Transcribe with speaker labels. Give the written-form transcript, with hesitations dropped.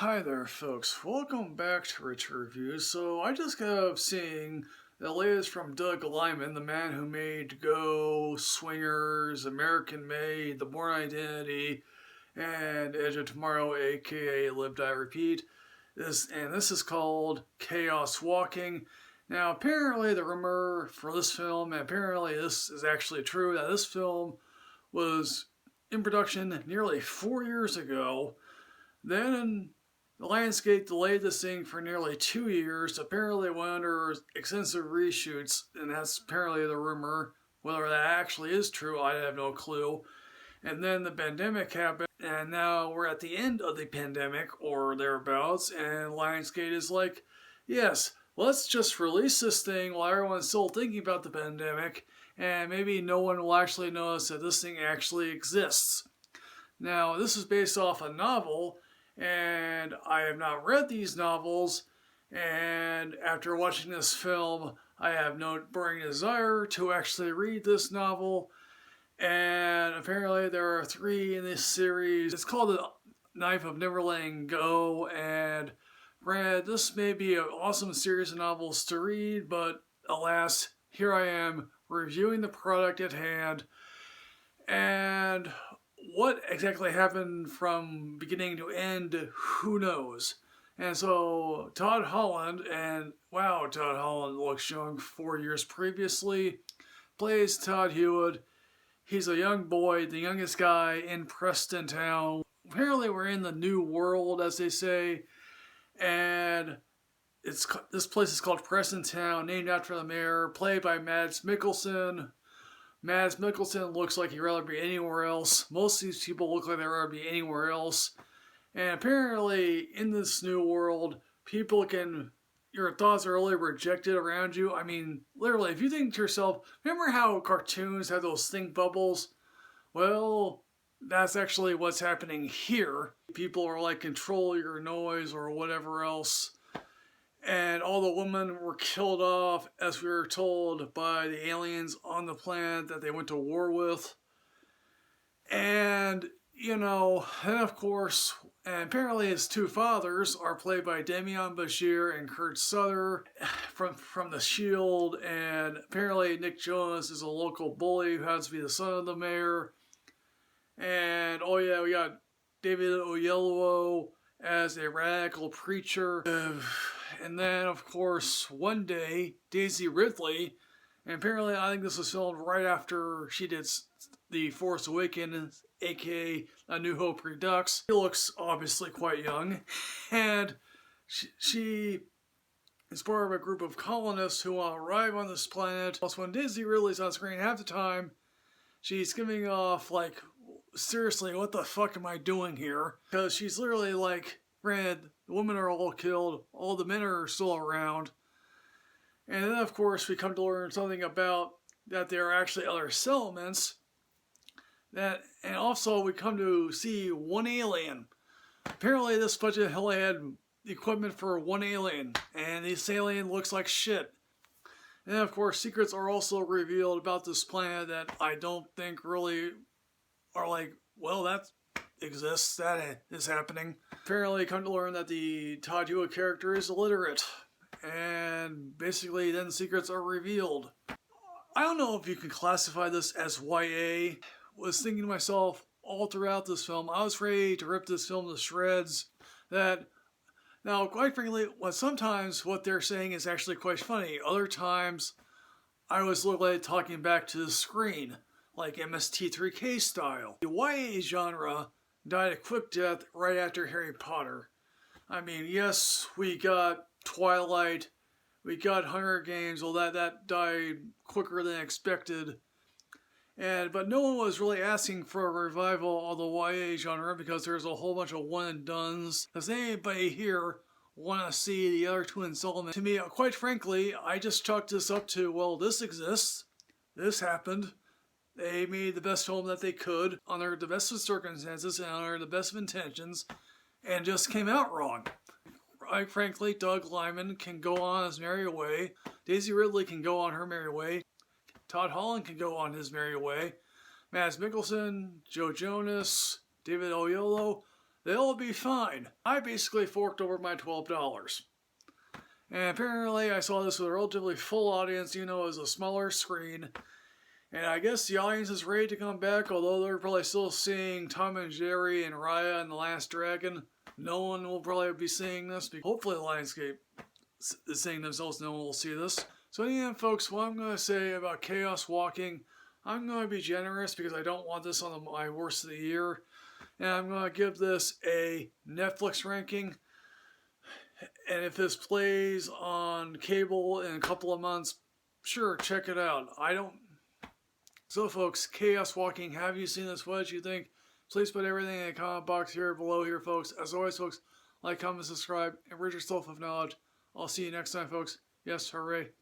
Speaker 1: Hi there, folks. Welcome back to Rich Reviews. So I just got up seeing the latest from Doug Liman, the man who made Go, Swingers, American Made, The Bourne Identity, and Edge of Tomorrow, aka Live Die Repeat. This is called Chaos Walking. Now, apparently the rumor for this film, and apparently this is actually true, that this film was in production nearly 4 years ago. Then Lionsgate delayed this thing for nearly 2 years. Apparently it went under extensive reshoots, and that's apparently the rumor. Whether that actually is true, I have no clue. And then the pandemic happened, and now we're at the end of the pandemic, or thereabouts, and Lionsgate is like, yes, let's just release this thing while everyone's still thinking about the pandemic, and maybe no one will actually notice that this thing actually exists. Now, this is based off a novel, and I have not read these novels, and after watching this film, I have no burning desire to actually read this novel. And apparently there are 3 in this series. It's called The Knife of Never Letting Go, and granted, this may be an awesome series of novels to read, but alas, here I am reviewing the product at hand, and what exactly happened from beginning to end, who knows? And so Todd Holland, and wow, Todd Holland looks young 4 years previously, plays Todd Hewitt. He's a young boy, the youngest guy in Preston Town. Apparently we're in the new world, as they say, and this place is called Preston Town, named after the mayor, played by Mads Mikkelsen. Mads Mikkelsen looks like he'd rather be anywhere else. Most of these people look like they'd rather be anywhere else. And apparently, in this new world, your thoughts are really rejected around you. I mean, literally, if you think to yourself, remember how cartoons have those think bubbles? Well, that's actually what's happening here. People are like, control your noise or whatever else. And all the women were killed off, as we were told, by the aliens on the planet that they went to war with. And, and of course, and apparently his 2 fathers are played by Demian Bashir and Kurt Sutter from The Shield, and apparently Nick Jonas is a local bully who happens to be the son of the mayor. And, oh yeah, we got David Oyelowo as a radical preacher. And then, of course, one day, Daisy Ridley, and apparently I think this was filmed right after she did The Force Awakens, aka A New Hope Redux. She looks obviously quite young, and she is part of a group of colonists who want to arrive on this planet. Also, when Daisy Ridley's on screen half the time, she's giving off like, seriously, what the fuck am I doing here? Because she's literally like, granted, the women are all killed, all the men are still around. And then, of course, we come to learn something about that there are actually other settlements. And also, we come to see one alien. Apparently, this budget only had equipment for one alien, and this alien looks like shit. And then, of course, secrets are also revealed about this planet that I don't think really are like, well, that exists, that is happening. Apparently, come to learn that the Todd Hewitt character is illiterate, and basically then secrets are revealed. I don't know if you can classify this as YA. Was thinking to myself all throughout this film, I was ready to rip this film to shreds. Now, quite frankly, sometimes what they're saying is actually quite funny. Other times, I was literally talking back to the screen, like MST3K style. The YA genre died a quick death right after Harry Potter. I mean, yes, we got Twilight, we got Hunger Games, well that died quicker than expected. But no one was really asking for a revival of the YA genre because there's a whole bunch of one and dones. Does anybody here want to see the other 2 installments? To me, quite frankly, I just chalked this up to, well, this exists, this happened. They made the best film that they could under the best of circumstances and under the best of intentions, and just came out wrong. Quite frankly, Doug Liman can go on his merry way. Daisy Ridley can go on her merry way. Todd Holland can go on his merry way. Mads Mikkelsen, Joe Jonas, David Oyelowo, they'll be fine. I basically forked over my $12. And apparently I saw this with a relatively full audience, you know, as a smaller screen. And I guess the audience is ready to come back, although they're probably still seeing Tom and Jerry and Raya and the Last Dragon. No one will probably be seeing this. Hopefully Lionsgate is saying themselves, no one will see this. So anyway, folks, what I'm going to say about Chaos Walking, I'm going to be generous because I don't want this on my worst of the year. And I'm going to give this a Netflix ranking. And if this plays on cable in a couple of months, sure, check it out. So folks, Chaos Walking, have you seen this? What did you think? Please put everything in the comment box here below here, folks. As always, folks, like, comment, subscribe, and rid yourself of knowledge. I'll see you next time, folks. Yes, hooray.